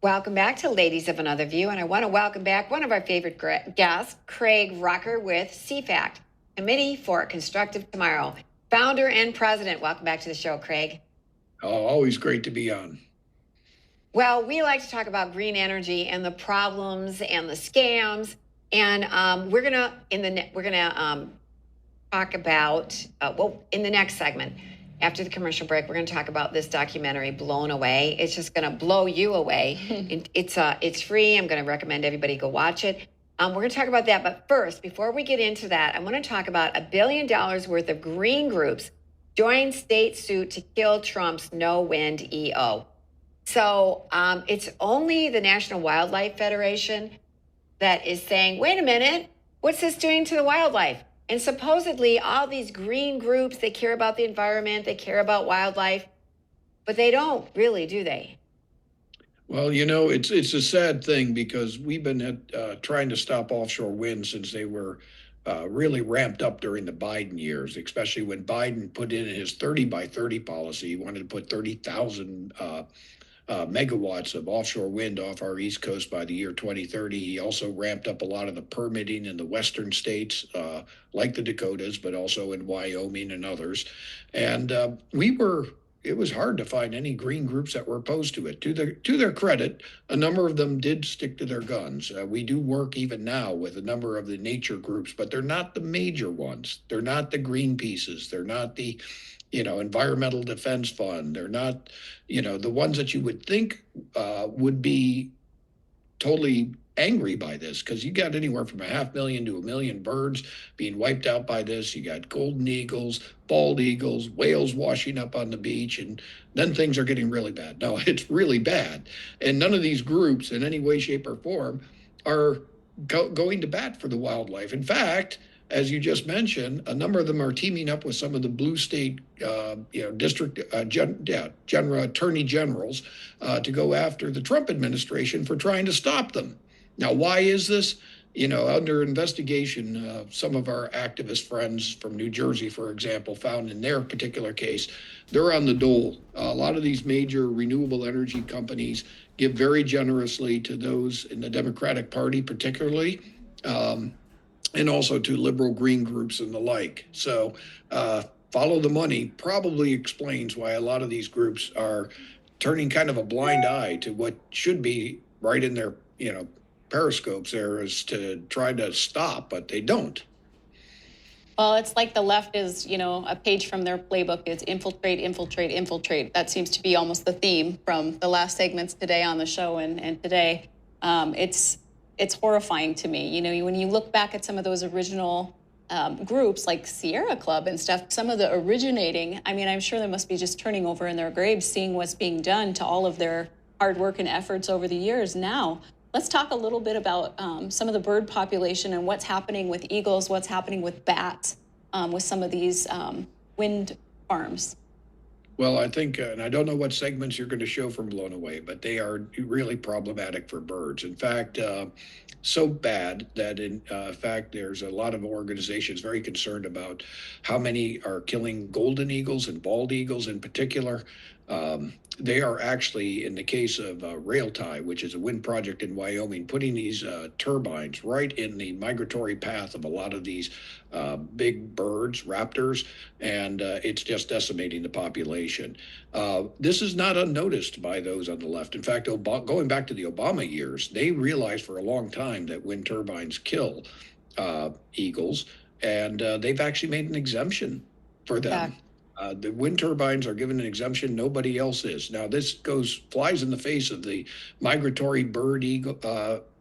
Welcome back to Ladies of Another View, and I want to welcome back one of our favorite guests, Craig Rucker with CFACT, Committee for Constructive Tomorrow, founder and president. Welcome back to the show, Craig. Oh, always great to be on. Well, we like to talk about green energy and the problems and the scams, and we're gonna talk about in the next segment. After the commercial break, we're going to talk about this documentary, Blown Away. It's just going to blow you away. It's free. I'm going to recommend everybody go watch it. We're going to talk about that. But first, before we get into that, I want to talk about $1 billion worth of green groups join state suit to kill Trump's No Wind EO. So it's only the National Wildlife Federation that is saying, wait a minute, what's this doing to the wildlife? And supposedly all these green groups, they care about the environment, they care about wildlife, but they don't really, do they? Well, it's a sad thing because we've been trying to stop offshore wind since they were really ramped up during the Biden years, especially when Biden put in his 30 by 30 policy. He wanted to put 30,000 megawatts of offshore wind off our East Coast by the year 2030. He also ramped up a lot of the permitting in the western states, like the Dakotas, but also in Wyoming and others. And it was hard to find any green groups that were opposed to it. To their credit, a number of them did stick to their guns. We do work even now with a number of the nature groups, but they're not the major ones. They're not the Greenpeaces. They're not the Environmental Defense Fund. They're not, the ones that you would think would be totally angry by this, because you got anywhere from 500,000 to 1 million birds being wiped out by this. You got golden eagles, bald eagles, whales washing up on the beach, and then things are getting really bad. No, it's really bad. And none of these groups in any way, shape, or form are going to bat for the wildlife. In fact, as you just mentioned, a number of them are teaming up with some of the blue state, district general attorney generals to go after the Trump administration for trying to stop them. Now, why is this? Under investigation, some of our activist friends from New Jersey, for example, found in their particular case, they're on the dole. A lot of these major renewable energy companies give very generously to those in the Democratic Party, particularly. And also to liberal green groups and the like. So follow the money probably explains why a lot of these groups are turning kind of a blind eye to what should be right in their, periscopes there is to try to stop, but they don't. Well, it's like the left is, a page from their playbook is infiltrate, infiltrate, infiltrate. That seems to be almost the theme from the last segments today on the show and today. It's horrifying to me. When you look back at some of those original groups like Sierra Club and stuff, some of the originating, I'm sure they must be just turning over in their graves, seeing what's being done to all of their hard work and efforts over the years. Now, let's talk a little bit about some of the bird population and what's happening with eagles, what's happening with bats, with some of these wind farms. Well, I think, and I don't know what segments you're going to show from Blown Away, but they are really problematic for birds. In fact, so bad that in fact, there's a lot of organizations very concerned about how many are killing golden eagles and bald eagles in particular. They are actually, in the case of Railtie, which is a wind project in Wyoming, putting these turbines right in the migratory path of a lot of these big birds, raptors, and it's just decimating the population. This is not unnoticed by those on the left. In fact, going back to the Obama years, they realized for a long time that wind turbines kill eagles, and they've actually made an exemption for them. Yeah. The wind turbines are given an exemption, nobody else is. Now, this flies in the face of the Migratory Bird Eagle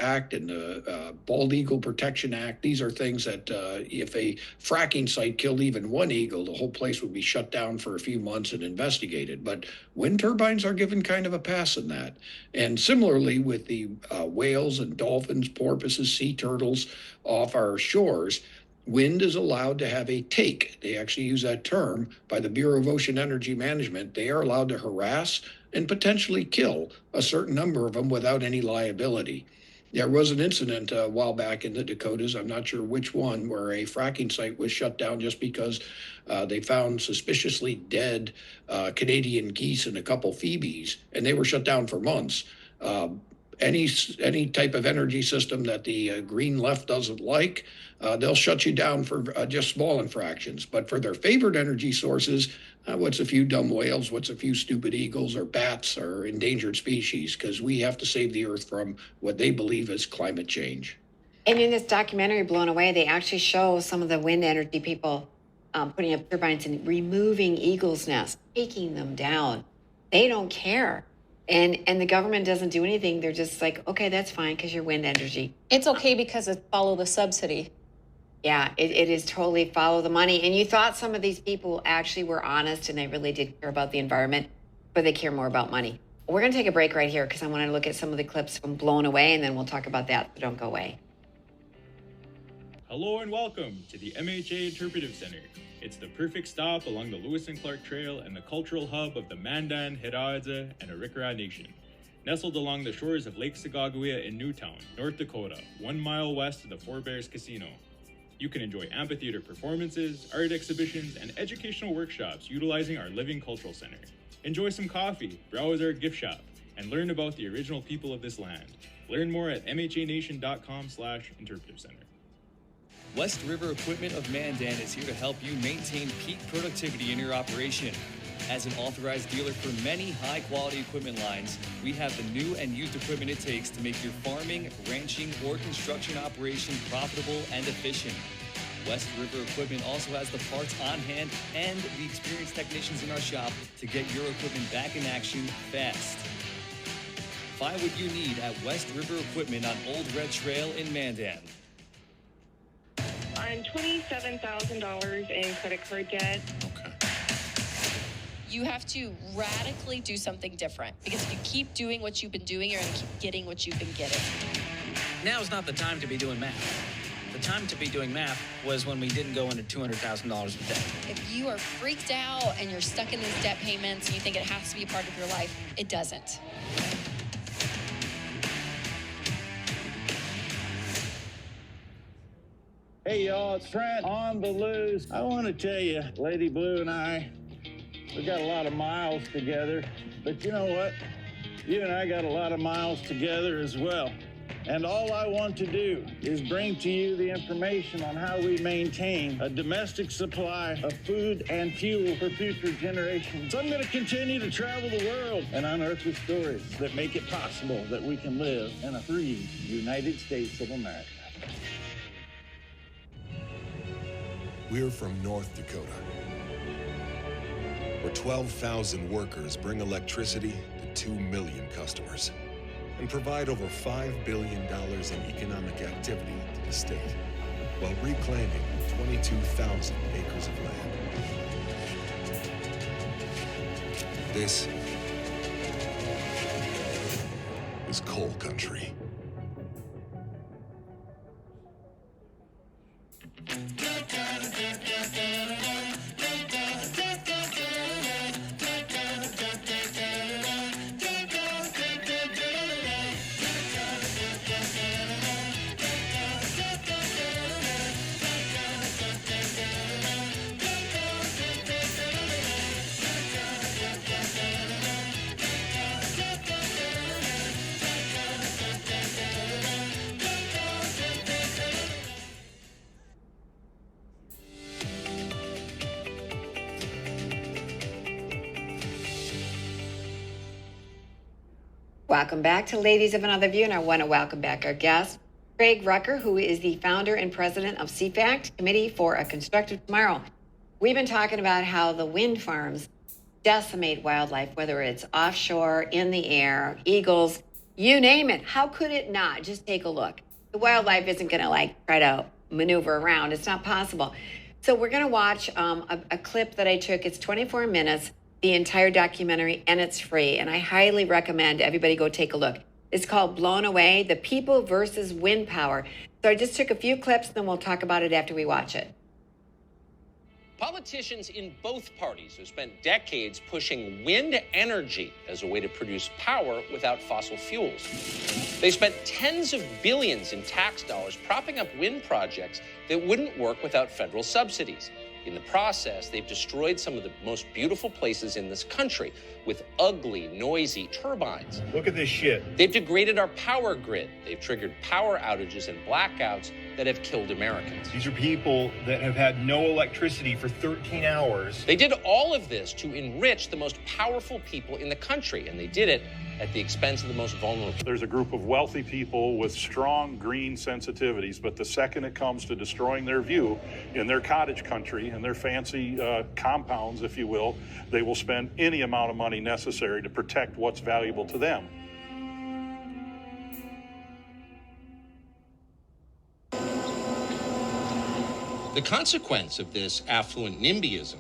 Act and the Bald Eagle Protection Act. These are things that if a fracking site killed even one eagle, the whole place would be shut down for a few months and investigated. But wind turbines are given kind of a pass in that. And similarly with the whales and dolphins, porpoises, sea turtles off our shores, wind is allowed to have a take. They actually use that term by the Bureau of Ocean Energy Management. They are allowed to harass and potentially kill a certain number of them without any liability. There was an incident a while back in the Dakotas, I'm not sure which one, where a fracking site was shut down just because they found suspiciously dead Canadian geese and a couple phoebes, and they were shut down for months. Any type of energy system that the green left doesn't like, they'll shut you down for just small infractions. But for their favorite energy sources, what's a few dumb whales, what's a few stupid eagles or bats or endangered species? Because we have to save the Earth from what they believe is climate change. And in this documentary, Blown Away, they actually show some of the wind energy people putting up turbines and removing eagles' nests, taking them down. They don't care. And the government doesn't do anything. They're just like, okay, that's fine because you're wind energy. It's okay because it's follow the subsidy. Yeah, it is totally follow the money. And you thought some of these people actually were honest and they really did care about the environment, but they care more about money. We're going to take a break right here because I want to look at some of the clips from Blown Away, and then we'll talk about that. So don't go away. Hello and welcome to the MHA Interpretive Center. It's the perfect stop along the Lewis and Clark Trail and the cultural hub of the Mandan, Hiraadza, and Arikara Nation. Nestled along the shores of Lake Sagaguia in Newtown, North Dakota, 1 mile west of the Four Bears Casino. You can enjoy amphitheater performances, art exhibitions, and educational workshops utilizing our living cultural center. Enjoy some coffee, browse our gift shop, and learn about the original people of this land. Learn more at mhanation.com/interpretive center. West River Equipment of Mandan is here to help you maintain peak productivity in your operation. As an authorized dealer for many high-quality equipment lines, we have the new and used equipment it takes to make your farming, ranching, or construction operation profitable and efficient. West River Equipment also has the parts on hand and the experienced technicians in our shop to get your equipment back in action fast. Find what you need at West River Equipment on Old Red Trail in Mandan. I'm $27,000 in credit card debt. Okay. You have to radically do something different, because if you keep doing what you've been doing, you're going to keep getting what you've been getting. Now's not the time to be doing math. The time to be doing math was when we didn't go into $200,000 of debt. If you are freaked out and you're stuck in these debt payments and you think it has to be a part of your life, it doesn't. Hey y'all, it's Trent on the loose. I want to tell you, Lady Blue and I, we got a lot of miles together, but you know what? You and I got a lot of miles together as well. And all I want to do is bring to you the information on how we maintain a domestic supply of food and fuel for future generations. I'm going to continue to travel the world and unearth the stories that make it possible that we can live in a free United States of America. We're from North Dakota, where 12,000 workers bring electricity to 2 million customers and provide over $5 billion in economic activity to the state, while reclaiming 22,000 acres of land. This is coal country. Welcome back to Ladies of Another View, and I want to welcome back our guest, Craig Rucker, who is the founder and president of CFACT, Committee for a Constructive Tomorrow. We've been talking about how the wind farms decimate wildlife, whether it's offshore, in the air, eagles, you name it. How could it not? Just take a look. The wildlife isn't going to try to maneuver around. It's not possible. So we're going to watch a clip that I took. It's 24 minutes. The entire documentary, and it's free. And I highly recommend everybody go take a look. It's called Blown Away, The People versus Wind Power. So I just took a few clips, then we'll talk about it after we watch it. Politicians in both parties have spent decades pushing wind energy as a way to produce power without fossil fuels. They spent tens of billions in tax dollars propping up wind projects that wouldn't work without federal subsidies. In the process, they've destroyed some of the most beautiful places in this country with ugly, noisy turbines. Look at this shit. They've degraded our power grid. They've triggered power outages and blackouts that have killed Americans. These are people that have had no electricity for 13 hours. They did all of this to enrich the most powerful people in the country, and they did it at the expense of the most vulnerable. There's a group of wealthy people with strong green sensitivities, but the second it comes to destroying their view in their cottage country and their fancy compounds, if you will, they will spend any amount of money necessary to protect what's valuable to them. The consequence of this affluent NIMBYism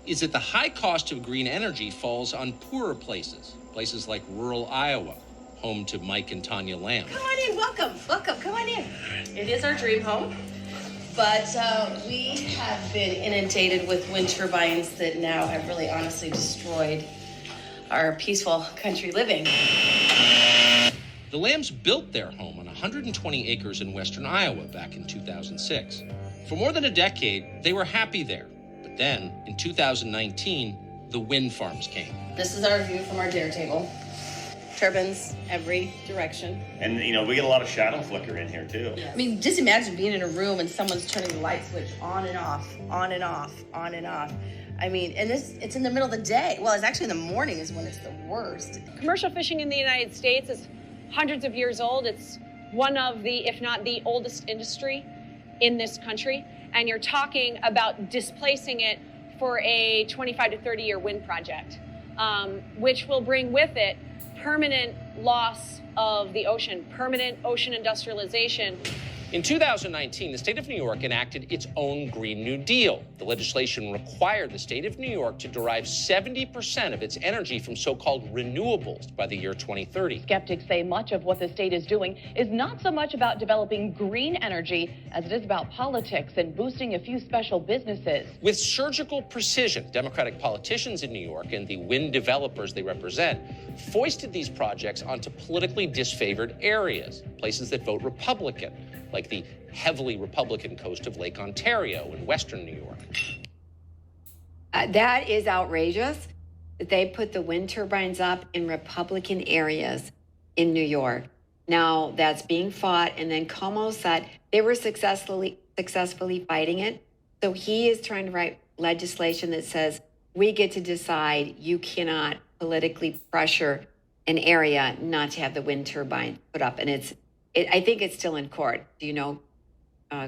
is that the high cost of green energy falls on poorer places like rural Iowa, home to Mike and Tanya Lamb. Come on in, welcome, come on in. It is our dream home, but we have been inundated with wind turbines that now have really honestly destroyed our peaceful country living. The Lambs built their home on 120 acres in western Iowa back in 2006. For more than a decade, they were happy there. But then, in 2019, the wind farms came. This is our view from our dare table. Turbines every direction. And, you know, we get a lot of shadow flicker in here, too. I mean, just imagine being in a room and someone's turning the light switch on and off, on and off, on and off. I mean, and it's in the middle of the day. Well, it's actually in the morning is when it's the worst. Commercial fishing in the United States is hundreds of years old. It's one of the, if not the oldest industry in this country. And you're talking about displacing it for a 25 to 30 year wind project, which will bring with it permanent loss of the ocean, permanent ocean industrialization. In 2019, the state of New York enacted its own Green New Deal. The legislation required the state of New York to derive 70% of its energy from so-called renewables by the year 2030. Skeptics say much of what the state is doing is not so much about developing green energy as it is about politics and boosting a few special businesses. With surgical precision, Democratic politicians in New York and the wind developers they represent foisted these projects onto politically disfavored areas, places that vote Republican, like the heavily Republican coast of Lake Ontario in western New York. That is outrageous that they put the wind turbines up in Republican areas in New York. Now that's being fought, and then Cuomo said they were successfully fighting it. So he is trying to write legislation that says we get to decide. You cannot politically pressure an area not to have the wind turbine put up, and I think it's still in court. Do you know,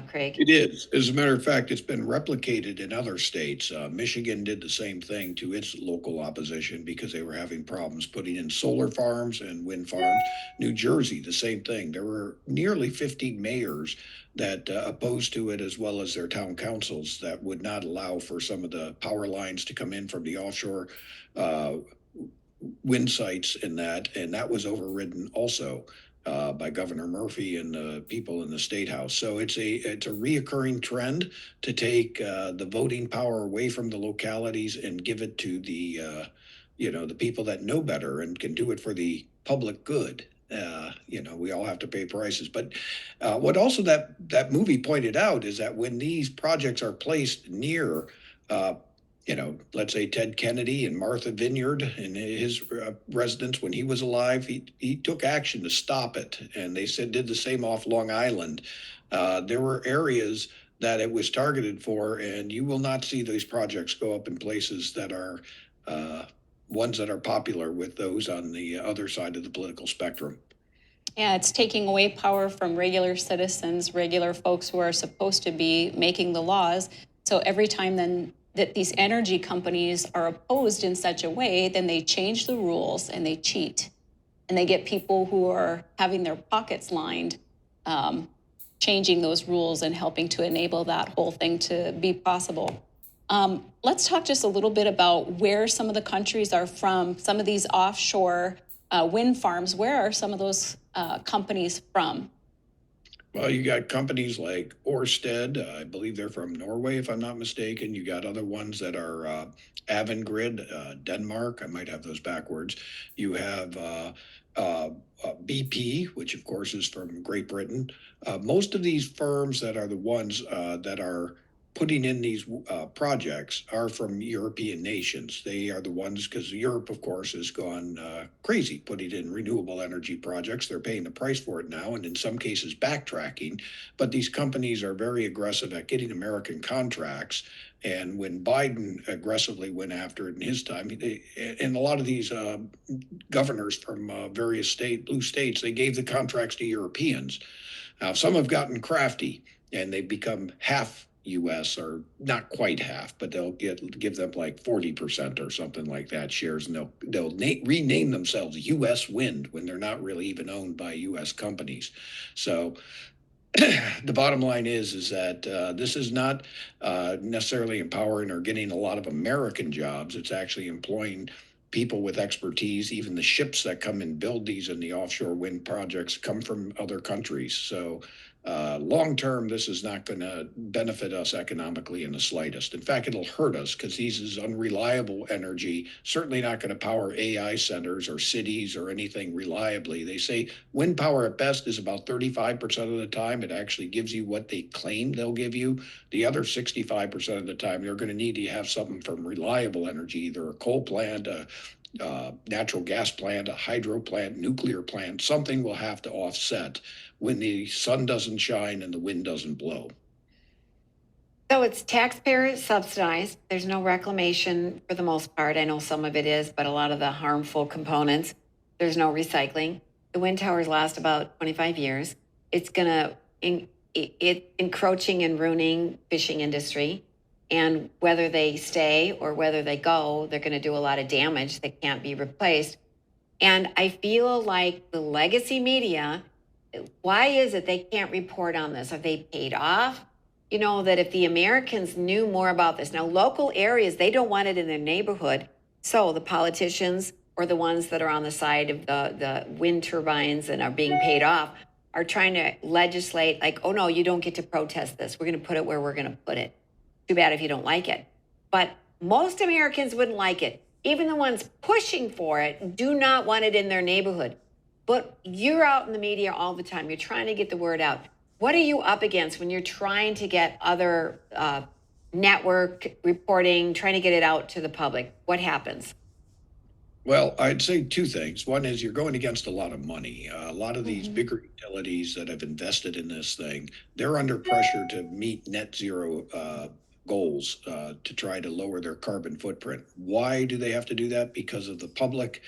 Craig? It is. As a matter of fact, it's been replicated in other states. Michigan did the same thing to its local opposition because they were having problems putting in solar farms and wind farms. New Jersey, the same thing. There were nearly 50 mayors that opposed to it, as well as their town councils that would not allow for some of the power lines to come in from the offshore wind sites and that was overridden also by Governor Murphy and the people in the State House. So it's a reoccurring trend to take the voting power away from the localities and give it to the the people that know better and can do it for the public good. We all have to pay prices. But what also that movie pointed out is that when these projects are placed near let's say Ted Kennedy and Martha Vineyard and his residence when he was alive, he took action to stop it. And they did the same off Long Island. There were areas that it was targeted for, and you will not see these projects go up in places that are ones that are popular with those on the other side of the political spectrum. Yeah, it's taking away power from regular citizens, regular folks who are supposed to be making the laws. So every time then that these energy companies are opposed in such a way, then they change the rules and they cheat. And they get people who are having their pockets lined, changing those rules and helping to enable that whole thing to be possible. Let's talk just a little bit about where some of the countries are from, some of these offshore wind farms. Where are some of those companies from? Well, you got companies like Ørsted. I believe they're from Norway, if I'm not mistaken. You got other ones that are Avangrid, Denmark. I might have those backwards. You have BP, which of course is from Great Britain. Most of these firms that are the ones that are putting in these projects are from European nations. They are the ones, because Europe, of course, has gone crazy putting in renewable energy projects. They're paying the price for it now, and in some cases backtracking. But these companies are very aggressive at getting American contracts. And when Biden aggressively went after it in his time, and a lot of these governors from various blue states, they gave the contracts to Europeans. Now, some have gotten crafty and they've become half U.S. or not quite half, but they'll give them like 40% or something like that shares, and they'll rename themselves U.S. Wind when they're not really even owned by U.S. companies. So the bottom line is that this is not necessarily empowering or getting a lot of American jobs. It's actually employing people with expertise. Even the ships that come and build these in the offshore wind projects come from other countries. So long term, this is not going to benefit us economically in the slightest. In fact, it'll hurt us because this is unreliable energy, certainly not going to power AI centers or cities or anything reliably. They say wind power at best is about 35% of the time. It actually gives you what they claim they'll give you. The other 65% of the time, you're going to need to have something from reliable energy, either a coal plant, a natural gas plant, a hydro plant, nuclear plant. Something will have to offset when the sun doesn't shine and the wind doesn't blow. So it's taxpayer subsidized. There's no reclamation for the most part. I know some of it is, but a lot of the harmful components, there's no recycling. The wind towers last about 25 years. It's going to, it's encroaching and ruining fishing industry. And whether they stay or whether they go, they're going to do a lot of damage that can't be replaced. And I feel like the legacy media, why is it they can't report on this? Are they paid off? You know, that if the Americans knew more about this. Now, local areas, they don't want it in their neighborhood. So the politicians or the ones that are on the side of the wind turbines and are being paid off are trying to legislate like, oh, no, you don't get to protest this. We're going to put it where we're going to put it. Too bad if you don't like it. But most Americans wouldn't like it. Even the ones pushing for it do not want it in their neighborhood. But you're out in the media all the time. You're trying to get the word out. What are you up against when you're trying to get other network reporting, trying to get it out to the public? What happens? Well, I'd say two things. One is you're going against a lot of money. A lot of these bigger utilities that have invested in this thing, they're under pressure to meet net zero goals to try to lower their carbon footprint. Why do they have to do that? Because of the public.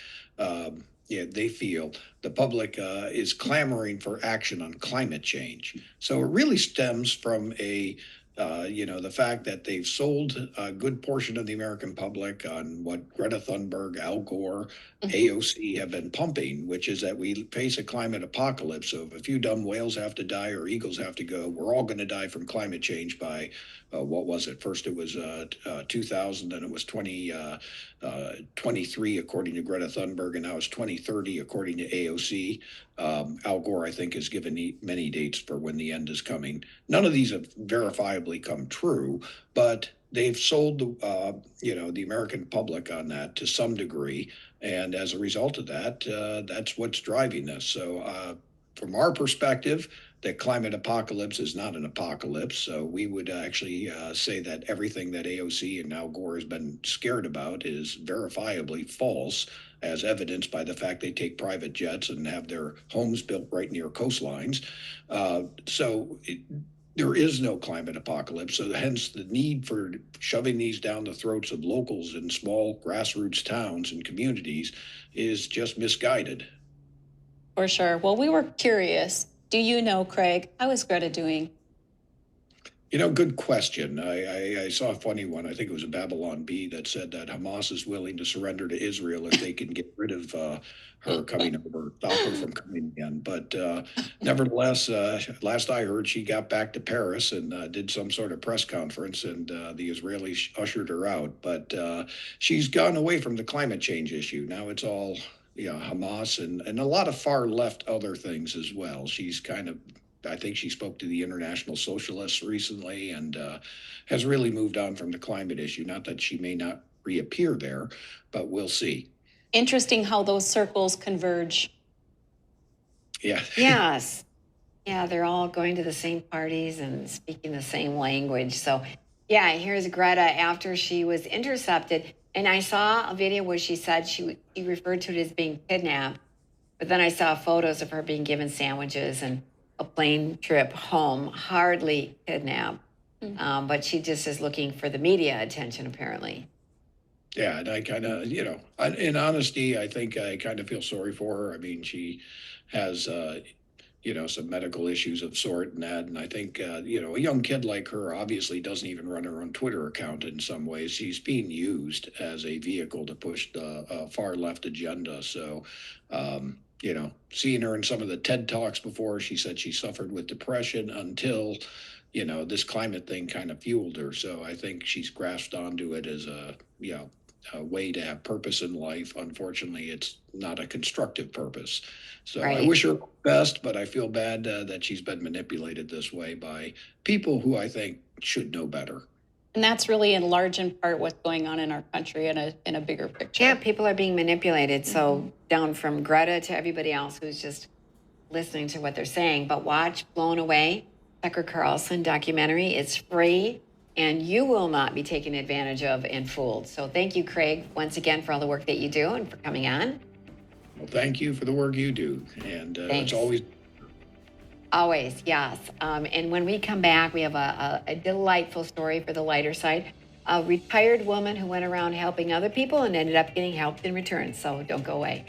They feel the public is clamoring for action on climate change. So it really stems from the fact that they've sold a good portion of the American public on what Greta Thunberg, Al Gore, AOC have been pumping, which is that we face a climate apocalypse. So if a few dumb whales have to die or eagles have to go, we're all going to die from climate change by, what was it? First it was 2000, then it was 2023, according to Greta Thunberg, and now it's 2030, according to AOC. Al Gore, I think, has given many dates for when the end is coming. None of these have verifiably come true, but they've sold the American public on that to some degree, and as a result of that, that's what's driving this. So, from our perspective, the climate apocalypse is not an apocalypse. So we would actually say that everything that AOC and Al Gore has been scared about is verifiably false, as evidenced by the fact they take private jets and have their homes built right near coastlines. There is no climate apocalypse. So hence the need for shoving these down the throats of locals in small grassroots towns and communities is just misguided. For sure. Well, we were curious. Do you know, Craig, how is Greta doing? Good question. I saw a funny one. I think it was a Babylon Bee that said that Hamas is willing to surrender to Israel if they can get rid of her coming over, stop her from coming in. But nevertheless, last I heard, she got back to Paris and did some sort of press conference, and the Israelis ushered her out. But she's gone away from the climate change issue. Now it's all Hamas and a lot of far left other things as well. She's I think she spoke to the International Socialists recently and has really moved on from the climate issue. Not that she may not reappear there, but we'll see. Interesting how those circles converge. Yeah. Yes. Yeah, they're all going to the same parties and speaking the same language. So Yeah, here's Greta after she was intercepted. And I saw a video where she said she referred to it as being kidnapped. But then I saw photos of her being given sandwiches and a plane trip home, hardly kidnapped. But she just is looking for the media attention, apparently. Yeah, and I kind of, in honesty, I think I kind of feel sorry for her. I mean, she has, some medical issues of sort and that. And I think, a young kid like her obviously doesn't even run her own Twitter account in some ways. She's being used as a vehicle to push the far left agenda. So, seeing her in some of the TED Talks before, she said she suffered with depression until, this climate thing kind of fueled her. So I think she's grasped onto it as a way to have purpose in life. Unfortunately, it's not a constructive purpose. So I Right. wish her best, but I feel bad that she's been manipulated this way by people who I think should know better. And that's really in large in part what's going on in our country in a bigger picture. Yeah, people are being manipulated. So down from Greta to everybody else who's just listening to what they're saying. But watch Blown Away, Tucker Carlson documentary. It's free and you will not be taken advantage of and fooled. So thank you, Craig, once again for all the work that you do and for coming on. Well, thank you for the work you do. And Thanks. it's always. Always, yes. And when we come back, we have a delightful story for the lighter side. A retired woman who went around helping other people and ended up getting helped in return. So don't go away.